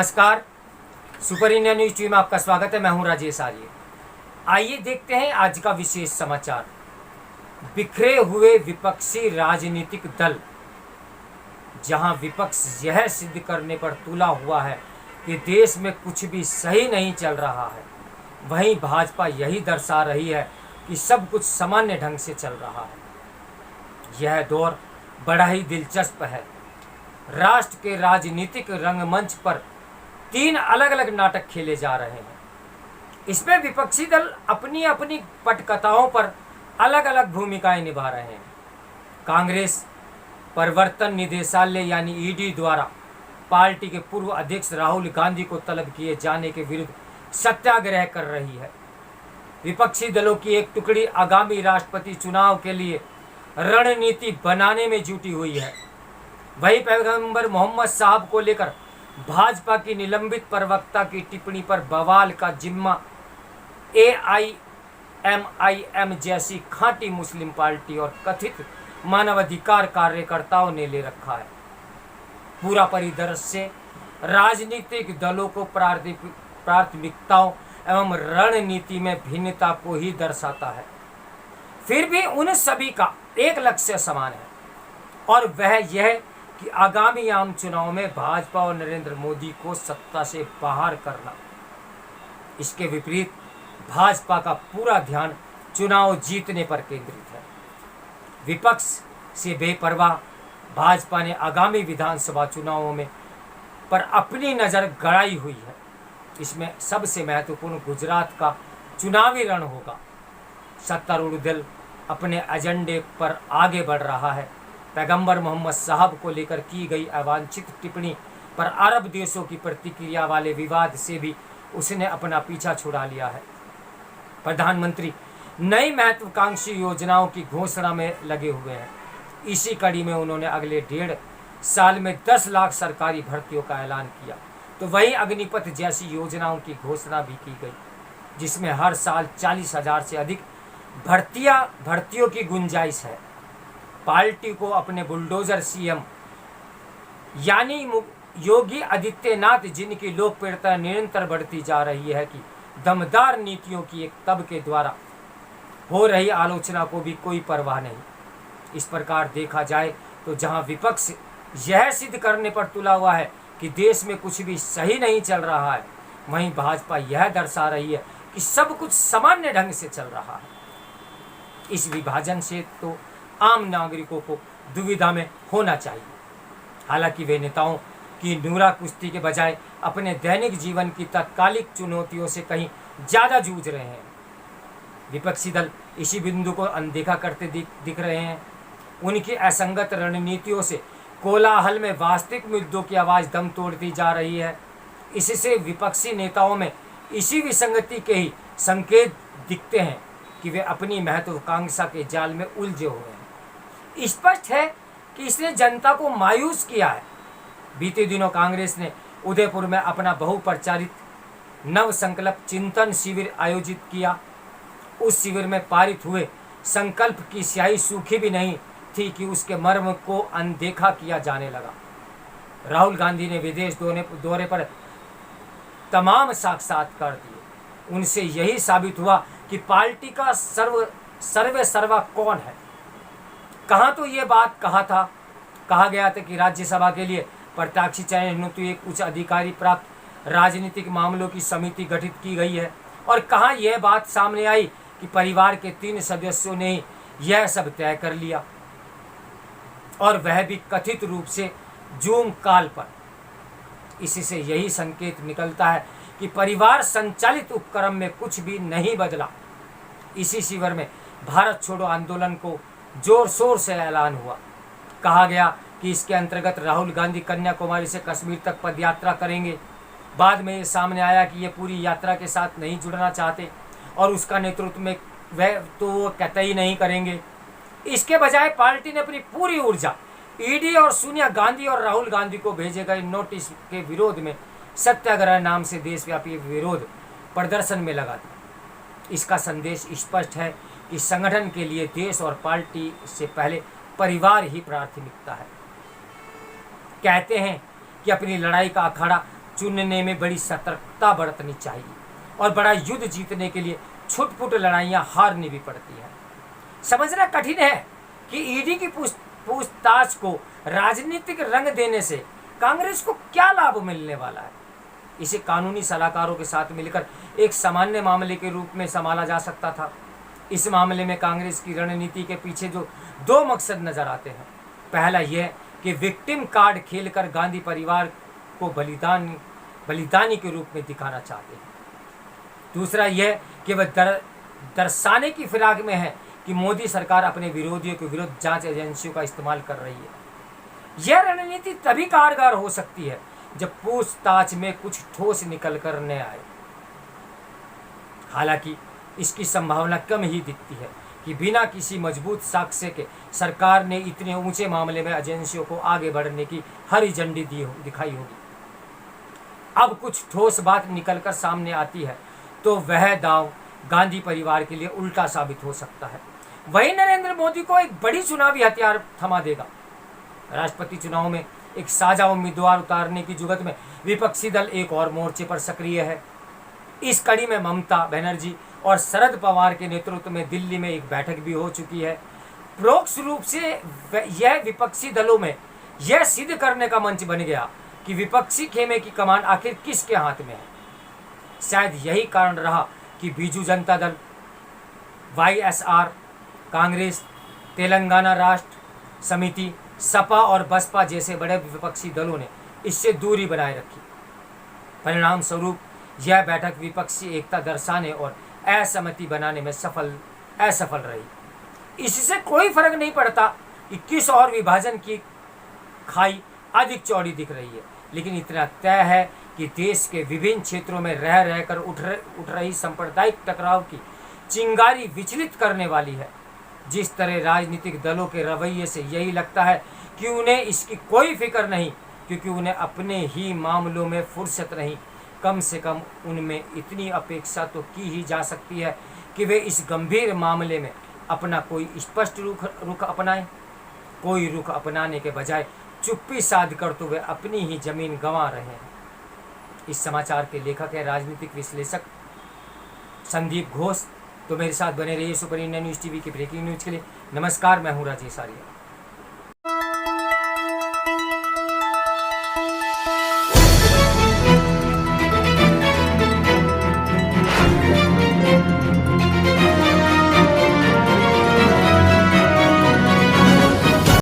नमस्कार। Super India news TV में आपका स्वागत है। मैं हूं राजेश आर्य। आइए देखते हैं आज का विशेष समाचार। बिखरे हुए विपक्षी राजनीतिक दल। जहां विपक्ष यह सिद्ध करने पर तुला हुआ है कि देश में कुछ भी सही नहीं चल रहा है, वहीं भाजपा यही दर्शा रही है कि सब कुछ सामान्य ढंग से चल रहा है। यह दौर बड़ा ही दिलचस्प है। राष्ट्र के राजनीतिक रंगमंच पर 3 अलग अलग नाटक खेले जा रहे हैं। इसमें विपक्षी दल अपनी अपनी पटकथाओं पर अलग अलग भूमिकाएं निभा रहे हैं। कांग्रेस प्रवर्तन निदेशालय यानी ईडी द्वारा पार्टी के पूर्व अध्यक्ष राहुल गांधी को तलब किए जाने के विरुद्ध सत्याग्रह कर रही है। विपक्षी दलों की एक टुकड़ी आगामी राष्ट्रपति चुनाव के लिए रणनीति बनाने में जुटी हुई है। वही पैगंबर मोहम्मद साहब को लेकर भाजपा की निलंबित प्रवक्ता की टिप्पणी पर बवाल का जिम्मा AIMIM जैसी खांटी मुस्लिम पार्टी और कथित मानवाधिकार कार्यकर्ताओं ने ले रखा है। पूरा परिदृश्य राजनीतिक दलों को प्राथमिकताओं एवं रणनीति में भिन्नता को ही दर्शाता है। फिर भी उन सभी का एक लक्ष्य समान है, और वह यह कि आगामी आम चुनाव में भाजपा और नरेंद्र मोदी को सत्ता से बाहर करना। इसके विपरीत भाजपा का पूरा ध्यान चुनाव जीतने पर केंद्रित है। विपक्ष से बेपरवाह भाजपा ने आगामी विधानसभा चुनावों में पर अपनी नज़र गड़ाई हुई है। इसमें सबसे महत्वपूर्ण गुजरात का चुनावी रण होगा। सत्तारूढ़ दल अपने एजेंडे पर आगे बढ़ रहा है। पैगंबर मोहम्मद साहब को लेकर की गई अवांछित टिप्पणी पर अरब देशों की प्रतिक्रिया वाले विवाद से भी उसने अपना पीछा छुड़ा लिया है। प्रधानमंत्री नई महत्वाकांक्षी योजनाओं की घोषणा में लगे हुए हैं। इसी कड़ी में उन्होंने अगले 1.5 साल में 10 लाख सरकारी भर्तियों का ऐलान किया। तो वहीं अग्निपथ जैसी योजनाओं की घोषणा भी की गई, जिसमें हर साल 40,000 से अधिक भर्तियों की गुंजाइश है। पार्टी को अपने बुलडोजर सीएम यानी योगी आदित्यनाथ, जिनकी लोकप्रियता निरंतर बढ़ती जा रही है, कि दमदार नीतियों की एक तब के द्वारा हो रही आलोचना को भी कोई परवाह नहीं। इस प्रकार देखा जाए तो जहां विपक्ष यह सिद्ध करने पर तुला हुआ है कि देश में कुछ भी सही नहीं चल रहा है, वहीं भाजपा यह दर्शा रही है कि सब कुछ सामान्य ढंग से चल रहा है। इस विभाजन से तो आम नागरिकों को दुविधा में होना चाहिए। हालांकि वे नेताओं की नूरा कुश्ती के बजाय अपने दैनिक जीवन की तात्कालिक चुनौतियों से कहीं ज़्यादा जूझ रहे हैं। विपक्षी दल इसी बिंदु को अनदेखा करते दिख रहे हैं। उनकी असंगत रणनीतियों से कोलाहल में वास्तविक मुद्दों की आवाज़ दम तोड़ती जा रही है। इससे विपक्षी नेताओं में इसी विसंगति के ही संकेत दिखते हैं कि वे अपनी महत्वाकांक्षा के जाल में उलझे हुए हैं। स्पष्ट है कि इसने जनता को मायूस किया है। बीते दिनों कांग्रेस ने उदयपुर में अपना बहुप्रचारित नव संकल्प चिंतन शिविर आयोजित किया। उस शिविर में पारित हुए संकल्प की स्याही सूखी भी नहीं थी कि उसके मर्म को अनदेखा किया जाने लगा। राहुल गांधी ने विदेश दौरे पर तमाम साक्षात्कार दिए। उनसे यही साबित हुआ कि पार्टी का सर्वा कौन है। कहाँ तो ये बात कहा गया था कि राज्यसभा के लिए प्रत्याशी चयन हेतु एक उच्च अधिकारी प्राप्त राजनीतिक मामलों की समिति गठित की गई है, और कहाँ यह बात सामने आई कि परिवार के 3 सदस्यों ने ही यह सब तय कर लिया, और वह भी कथित रूप से जूम कॉल पर। इससे यही संकेत निकलता है कि परिवार संचालित उपक्रम में कुछ भी नहीं बदला। इसी शिविर में भारत छोड़ो आंदोलन को जोर शोर से ऐलान हुआ। कहा गया कि इसके अंतर्गत राहुल गांधी कन्याकुमारी से कश्मीर तक पदयात्रा करेंगे। बाद में ये सामने आया कि ये पूरी यात्रा के साथ नहीं जुड़ना चाहते, और उसका नेतृत्व में वह तो कतई नहीं करेंगे। इसके बजाय पार्टी ने अपनी पूरी ऊर्जा ईडी और सोनिया गांधी और राहुल गांधी को भेजे गए नोटिस के विरोध में सत्याग्रह नाम से देशव्यापी विरोध प्रदर्शन में लगा दी। इसका संदेश स्पष्ट है कि संगठन के लिए देश और पार्टी से पहले परिवार ही प्राथमिकता है। कहते हैं कि अपनी लड़ाई का अखाड़ा चुनने में बड़ी सतर्कता बरतनी चाहिए और बड़ा युद्ध जीतने के लिए छुटपुट लड़ाइयाँ हारनी भी पड़ती हैं। समझना कठिन है कि ईडी की पूछताछ को राजनीतिक रंग देने से कांग्रेस को क्या लाभ मिलने वाला है। इसे कानूनी सलाहकारों के साथ मिलकर एक सामान्य मामले के रूप में संभाला जा सकता था। इस मामले में कांग्रेस की रणनीति के पीछे जो दो मकसद नजर आते हैं, पहला यह कि विक्टिम कार्ड खेलकर गांधी परिवार को बलिदानी के रूप में दिखाना चाहते हैं। दूसरा यह कि वह दर्शाने की फिराक में है कि मोदी सरकार अपने विरोधियों के विरुद्ध जांच एजेंसियों का इस्तेमाल कर रही है। यह रणनीति तभी कारगर हो सकती है जब पूछताछ में कुछ ठोस निकल कर न आए। हालांकि इसकी संभावना कम ही दिखती है कि बिना किसी मजबूत साक्ष्य के सरकार ने इतने ऊंचे मामले में एजेंसियों को आगे बढ़ने की हरी झंडी दिखाई होगी। अब कुछ ठोस बात निकलकर सामने आती है तो वह दांव गांधी परिवार के लिए उल्टा साबित हो सकता है। वही नरेंद्र मोदी को एक बड़ी चुनावी हथियार थमा देगा। राष्ट्रपति चुनाव में एक साझा उम्मीदवार उतारने की जुगत में विपक्षी दल एक और मोर्चे पर सक्रिय है। इस कड़ी में ममता बनर्जी और शरद पवार के नेतृत्व में दिल्ली में एक बैठक भी हो चुकी है। परोक्ष रूप से यह विपक्षी दलों में यह सिद्ध करने का मंच बन गया कि विपक्षी खेमे की कमान आखिर किसके हाथ में है। शायद यही कारण रहा कि बीजू जनता दल, YSR, कांग्रेस, तेलंगाना राष्ट्र समिति, सपा और बसपा जैसे बड़े विपक्षी दलों ने इससे दूरी बनाए रखी। परिणाम स्वरूप यह बैठक विपक्षी एकता दर्शाने और असहमति बनाने में असफल रही। इससे कोई फर्क नहीं पड़ता कि किस और विभाजन की खाई अधिक चौड़ी दिख रही है, लेकिन इतना तय है कि देश के विभिन्न क्षेत्रों में रह रहकर उठ रही सांप्रदायिक टकराव की चिंगारी विचलित करने वाली है। जिस तरह राजनीतिक दलों के रवैये से यही लगता है कि उन्हें इसकी कोई फिक्र नहीं, क्योंकि उन्हें अपने ही मामलों में फुर्सत नहीं। कम से कम उनमें इतनी अपेक्षा तो की ही जा सकती है कि वे इस गंभीर मामले में अपना कोई स्पष्ट रुख अपनाएं। कोई रुख अपनाने के बजाय चुप्पी साध कर तो वे अपनी ही जमीन गंवा रहे हैं। इस समाचार के लेखक है राजनीतिक विश्लेषक संदीप घोष। तो मेरे साथ बने रहिए सुपर इंडिया न्यूज़ टीवी की ब्रेकिंग न्यूज़ के लिए। नमस्कार, मैं हूँ राजेश आर्य।